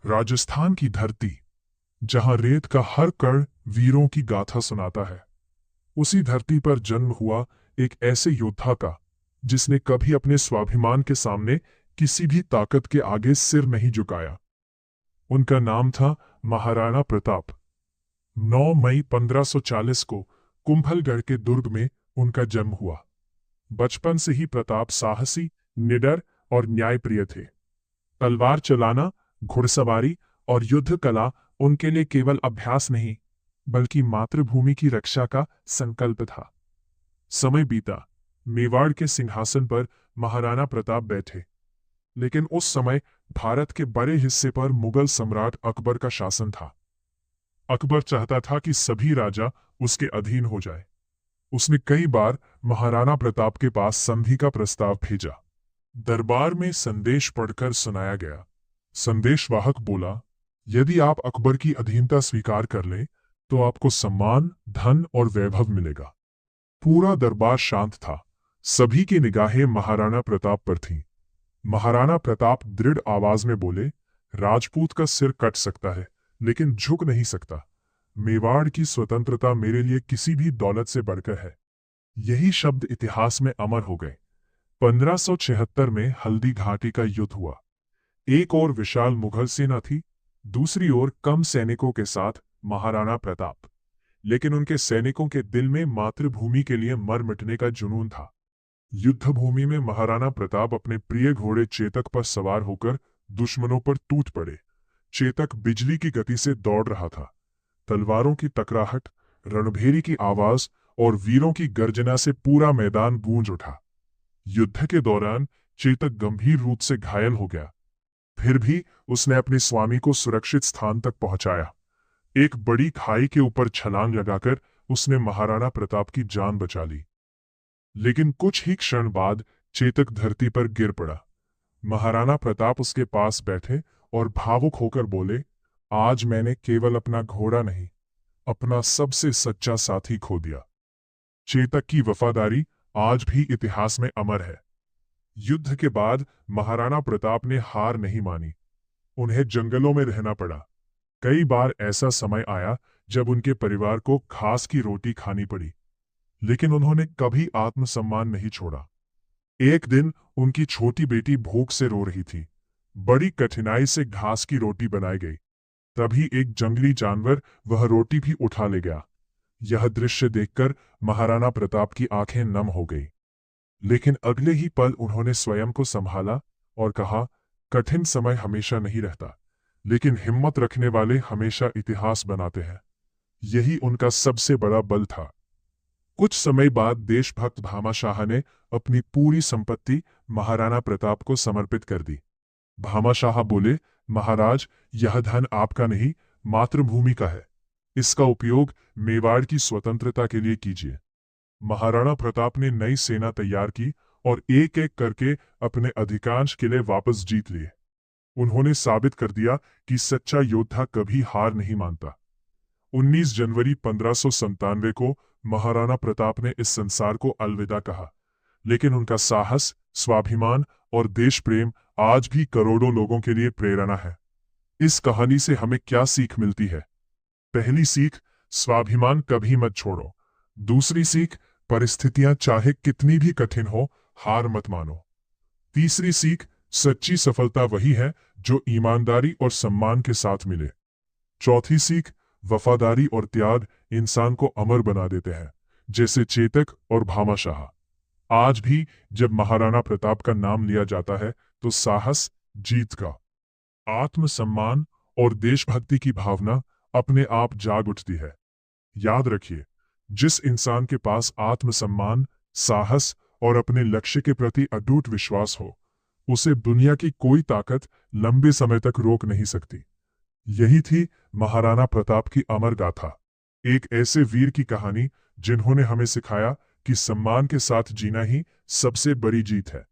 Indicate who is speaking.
Speaker 1: राजस्थान की धरती, जहां रेत का हर कण वीरों की गाथा सुनाता है, उसी धरती पर जन्म हुआ एक ऐसे योद्धा का जिसने कभी अपने स्वाभिमान के सामने किसी भी ताकत के आगे सिर नहीं झुकाया। उनका नाम था महाराणा प्रताप। 9 मई 1540 को कुंभलगढ़ के दुर्ग में उनका जन्म हुआ। बचपन से ही प्रताप साहसी, निडर और न्यायप्रिय थे। तलवार चलाना, घुड़सवारी और युद्ध कला उनके लिए केवल अभ्यास नहीं, बल्कि मातृभूमि की रक्षा का संकल्प था। समय बीता, मेवाड़ के सिंहासन पर महाराणा प्रताप बैठे, लेकिन उस समय भारत के बड़े हिस्से पर मुगल सम्राट अकबर का शासन था। अकबर चाहता था कि सभी राजा उसके अधीन हो जाए। उसने कई बार महाराणा प्रताप के पास संधि का प्रस्ताव भेजा। दरबार में संदेश पढ़कर सुनाया गया। संदेशवाहक बोला, यदि आप अकबर की अधीनता स्वीकार कर लें तो आपको सम्मान, धन और वैभव मिलेगा। पूरा दरबार शांत था। सभी की निगाहें महाराणा प्रताप पर थीं। महाराणा प्रताप दृढ़ आवाज में बोले, राजपूत का सिर कट सकता है, लेकिन झुक नहीं सकता। मेवाड़ की स्वतंत्रता मेरे लिए किसी भी दौलत से बढ़कर है। यही शब्द इतिहास में अमर हो गए। 1576 में हल्दी घाटी का युद्ध हुआ। एक ओर विशाल मुगल सेना थी, दूसरी ओर कम सैनिकों के साथ महाराणा प्रताप। लेकिन उनके सैनिकों के दिल में मातृभूमि के लिए मर मिटने का जुनून था। युद्ध भूमि में महाराणा प्रताप अपने प्रिय घोड़े चेतक पर सवार होकर दुश्मनों पर टूट पड़े। चेतक बिजली की गति से दौड़ रहा था। तलवारों की टकराहट, रणभेरी की आवाज और वीरों की गर्जना से पूरा मैदान गूंज उठा। युद्ध के दौरान चेतक गंभीर रूप से घायल हो गया। फिर भी उसने अपने स्वामी को सुरक्षित स्थान तक पहुंचाया। एक बड़ी खाई के ऊपर छलांग लगाकर उसने महाराणा प्रताप की जान बचा ली। लेकिन कुछ ही क्षण बाद चेतक धरती पर गिर पड़ा। महाराणा प्रताप उसके पास बैठे और भावुक होकर बोले, आज मैंने केवल अपना घोड़ा नहीं, अपना सबसे सच्चा साथी खो दिया। चेतक की वफादारी आज भी इतिहास में अमर है। युद्ध के बाद महाराणा प्रताप ने हार नहीं मानी। उन्हें जंगलों में रहना पड़ा। कई बार ऐसा समय आया जब उनके परिवार को घास की रोटी खानी पड़ी, लेकिन उन्होंने कभी आत्मसम्मान नहीं छोड़ा। एक दिन उनकी छोटी बेटी भूख से रो रही थी। बड़ी कठिनाई से घास की रोटी बनाई गई। तभी एक जंगली जानवर वह रोटी भी उठा ले गया। यह दृश्य देखकर महाराणा प्रताप की आंखें नम हो गई। लेकिन अगले ही पल उन्होंने स्वयं को संभाला और कहा, कठिन समय हमेशा नहीं रहता, लेकिन हिम्मत रखने वाले हमेशा इतिहास बनाते हैं। यही उनका सबसे बड़ा बल था। कुछ समय बाद देशभक्त भामाशाह ने अपनी पूरी संपत्ति महाराणा प्रताप को समर्पित कर दी। भामाशाह बोले, महाराज, यह धन आपका नहीं, मातृभूमि का है। इसका उपयोग मेवाड़ की स्वतंत्रता के लिए कीजिए। महाराणा प्रताप ने नई सेना तैयार की और एक एक करके अपने अधिकांश किले वापस जीत लिए। उन्होंने साबित कर दिया कि सच्चा योद्धा कभी हार नहीं मानता। 19 जनवरी 1597 को महाराणा प्रताप ने इस संसार को अलविदा कहा, लेकिन उनका साहस, स्वाभिमान और देश प्रेम आज भी करोड़ों लोगों के लिए प्रेरणा है। इस कहानी से हमें क्या सीख मिलती है? पहली सीख, स्वाभिमान कभी मत छोड़ो। दूसरी सीख, परिस्थितियां चाहे कितनी भी कठिन हो, हार मत मानो। तीसरी सीख, सच्ची सफलता वही है जो ईमानदारी और सम्मान के साथ मिले। चौथी सीख, वफादारी और त्याग इंसान को अमर बना देते हैं, जैसे चेतक और भामाशाह। आज भी जब महाराणा प्रताप का नाम लिया जाता है तो साहस, जीत का आत्मसम्मान और देशभक्ति की भावना अपने आप जाग उठती है। याद रखिए, जिस इंसान के पास आत्मसम्मान, साहस और अपने लक्ष्य के प्रति अटूट विश्वास हो, उसे दुनिया की कोई ताकत लंबे समय तक रोक नहीं सकती। यही थी महाराणा प्रताप की अमर गाथा। एक ऐसे वीर की कहानी जिन्होंने हमें सिखाया कि सम्मान के साथ जीना ही सबसे बड़ी जीत है।